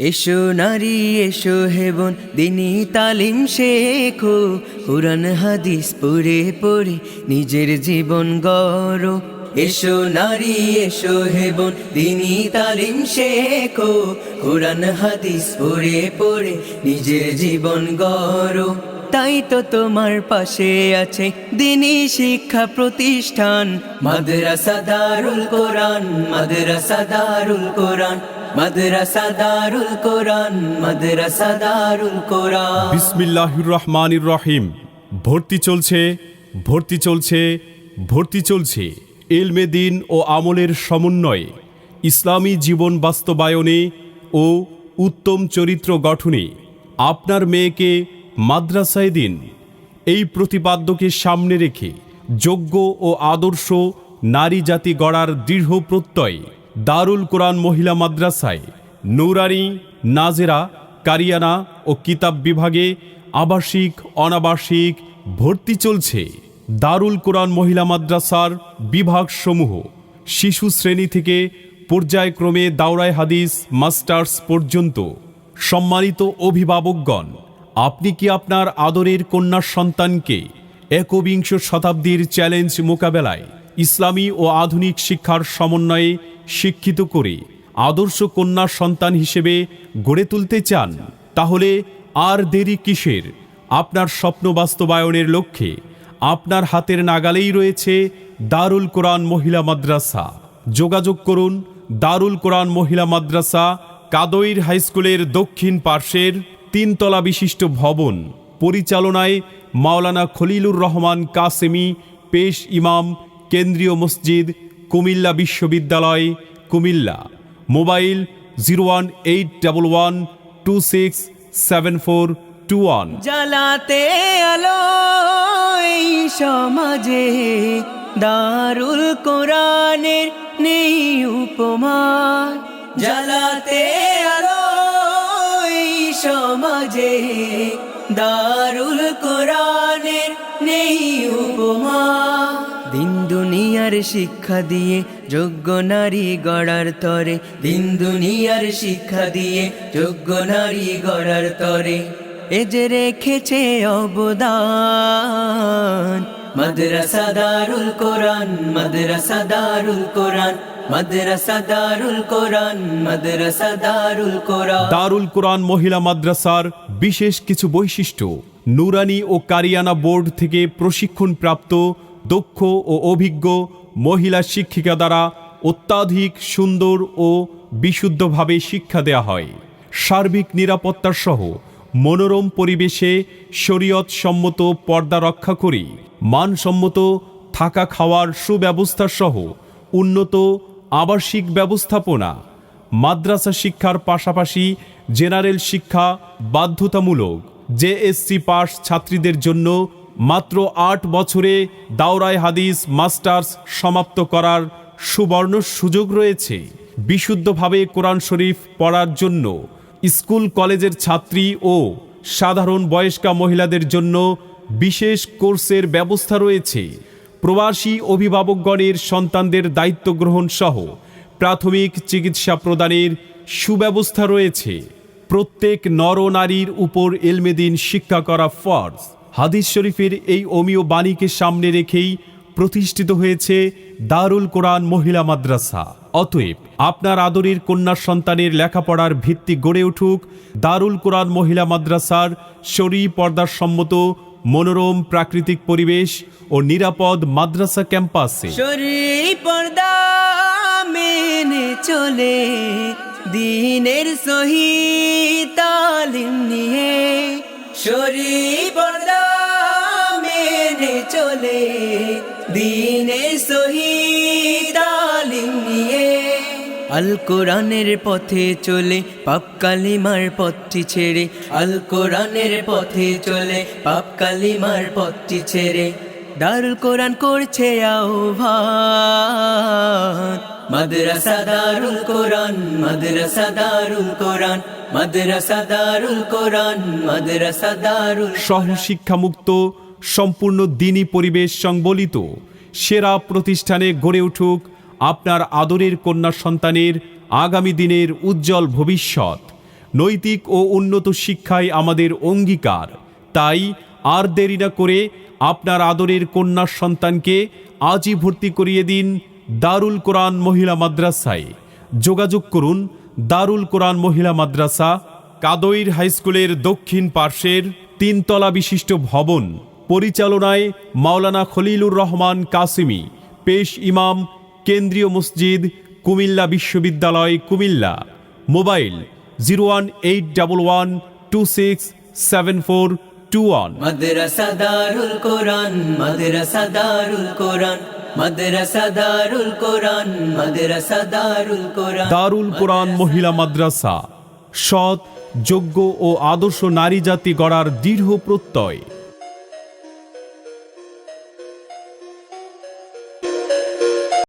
এসো নারী এসো হে বোন দিনী তালিম শেখো, কুরআন হাদিস পড়ে পড়ে নিজের জীবন গড়ো। এসো নারী এসো হে বোন দিনী তালিম শেখো, কুরআন হাদিস পড়ে পড়ে নিজের জীবন গড়ো। তাই তো তোমার পাশে আছে দিনী শিক্ষা প্রতিষ্ঠান, মাদ্রাসা দারুল কোরআন, মাদ্রাসা দারুল কোরআন, মাদ্রাসা দারুল কোরআন, মাদ্রাসা দারুল কোরআন। বিসমিল্লাহির রহমানির রহিম। ভর্তি চলছে, ভর্তি চলছে, ভর্তি চলছে। ইলমে দ্বীন ও আমলের সমন্বয়ে ইসলামী জীবন বাস্তবায়নে ও উত্তম চরিত্র গঠনে আপনার মেয়েকে মাদ্রাসায় দিন। এই প্রতিপাদ্যকে সামনে রেখে যোগ্য ও আদর্শ নারী জাতি গড়ার দৃঢ় প্রত্যয় দারুল কোরআন মহিলা মাদ্রাসায় নূরানী, নাজেরা, কারিয়ানা ও কিতাব বিভাগে আবাসিক অনাবাসিক ভর্তি চলছে। দারুল কোরআন মহিলা মাদ্রাসার বিভাগসমূহ শিশু শ্রেণী থেকে পর্যায়ক্রমে দাওরায়ে হাদিস মাস্টার্স পর্যন্ত। সম্মানিত অভিভাবকগণ, আপনি কি আপনার আদরের কন্যা সন্তানকে একবিংশ শতাব্দীর চ্যালেঞ্জ মোকাবেলায় ইসলামী ও আধুনিক শিক্ষার সমন্বয়ে শিক্ষিত করে আদর্শ কন্যা সন্তান হিসেবে গড়ে তুলতে চান? তাহলে আর দেরি কিসের? আপনার স্বপ্ন বাস্তবায়নের লক্ষ্যে আপনার হাতের নাগালেই রয়েছে দারুল কোরআন মহিলা মাদ্রাসা। যোগাযোগ করুন দারুল কোরআন মহিলা মাদ্রাসা, কাদইর হাইস্কুলের দক্ষিণ পার্শ্বের 3 তলা বিশিষ্ট ভবন, পরিচালনায় মাওলানা খলিলুর রহমান কাসেমি, পেশ ইমাম, কেন্দ্রীয় মসজিদ, কুমিল্লা বিশ্ববিদ্যালয়, কুমিল্লা। মোবাইল 01812674221। জ্বালাতে আলো এই সমাজে দারুল কোরআনের নেই উপমা, জ্বালাতে আলো এই সমাজে দারুল কোরআনের নেই উপমা। দিন দুনিয়ার শিক্ষা দিয়ে যোগ্য নারী গড়ার তরে, দিন দুনিয়ার শিক্ষা দিয়ে যোগ্য নারী গড়ার তরে এ যে রেখেছে অবদান। মাদ্রাসা দারুল কোরআন, মাদ্রাসা দারুল কোরআন, মাদ্রাসা দারুল কোরআন, মাদ্রাসা দারুল কোরআন। দারুল কোরআন মহিলা মাদ্রাসার বিশেষ কিছু বৈশিষ্ট্য: নূরানী ও কারিয়ানা বোর্ড থেকে প্রশিক্ষণপ্রাপ্ত দক্ষ ও অভিজ্ঞ মহিলা শিক্ষিকা দ্বারা অত্যাধিক সুন্দর ও বিশুদ্ধভাবে শিক্ষা দেয়া হয়। সার্বিক নিরাপত্তা সহ মনোরম পরিবেশে শরীয়ত সম্মত পর্দা রক্ষা করে মানসম্মত থাকা খাওয়ার সুব্যবস্থা সহ উন্নত আবাসিক ব্যবস্থাপনা। মাদ্রাসা শিক্ষার পাশাপাশি জেনারেল শিক্ষা বাধ্যতামূলক। জেএসসি পাস ছাত্রীদের জন্য মাত্র 8 বছরে দাওরায়ে হাদিস মাস্টার্স সমাপ্ত করার সুবর্ণ সুযোগ রয়েছে। বিশুদ্ধভাবে কোরআন শরীফ পড়ার জন্য স্কুল কলেজের ছাত্রী ও সাধারণ বয়স্কা মহিলাদের জন্য বিশেষ কোর্সের ব্যবস্থা রয়েছে। প্রবাসী অভিভাবকগণের সন্তানদের দায়িত্ব গ্রহণ সহ প্রাথমিক চিকিৎসা প্রদানের সুব্যবস্থা রয়েছে। প্রত্যেক নর নারীর উপর ইলমে দ্বীন শিক্ষা করা ফরজ। হাদিস শরীফের এই অমীয় বাণীকে সামনে রেখেই প্রতিষ্ঠিত হয়েছে দারুল কোরআন মহিলা মাদ্রাসা। অতএব আপনার আদরের কন্যা সন্তানের লেখাপড়ার ভিত্তি গড়ে উঠুক দারুল কোরআন মহিলা মাদ্রাসার শরী পর্দার সম্মত মনোরম প্রাকৃতিক পরিবেশ ও নিরাপদ মাদ্রাসা ক্যাম্পাসে। শরী পর্দা মেনে চলে দ্বীনের সহি তালিম নিয়ে, শরী পর্দা মেনে চলে দ্বীনের সহি তালিম নিয়ে। আল কোরআনের পথে চলে পাপ কালিমার পথটি ছেড়ে, আল কোরআনের পথে চলে পাপ কালিমার পথটি ছেড়ে দারুল কোরআন করছে আহ্বান। মাদ্রাসা দারুল কোরআন, মাদ্রাসা দারুল কোরআন, মাদ্রাসা দারুল কোরআন, মাদ্রাসা দারুল। সহশিক্ষামুক্ত সম্পূর্ণ দ্বীনী পরিবেশ সংবলিত সেরা প্রতিষ্ঠানে গড়ে উঠুক আপনার আদরের কন্যা সন্তানের আগামী দিনের উজ্জ্বল ভবিষ্যৎ। নৈতিক ও উন্নত শিক্ষায় আমাদের অঙ্গীকার। তাই আর দেরি না করে আপনার আদরের কন্যা সন্তানকে আজই ভর্তি করিয়ে দিন দারুল কোরআন মহিলা মাদ্রাসায়। যোগাযোগ করুন দারুল কোরআন মহিলা মাদ্রাসা, কাদইর হাইস্কুলের দক্ষিণ পার্শ্বের 3 তলা বিশিষ্ট ভবন, পরিচালনায় মাওলানা খলিলুর রহমান কাসিমি, পেশ ইমাম, কেন্দ্রীয় মসজিদ, কুমিল্লা বিশ্ববিদ্যালয়, কুমিল্লা। মোবাইল 01811267421। মাদ্রাসা দারুল কোরআন, মাদ্রাসা দারুল কোরআন, মাদ্রাসা দারুল কোরআন, মাদ্রাসা দারুল কোরআন। দারুল কোরআন মহিলা মাদ্রাসা সৎ, যোগ্য ও আদর্শ নারী জাতি গড়ার দৃঢ় প্রত্যয়।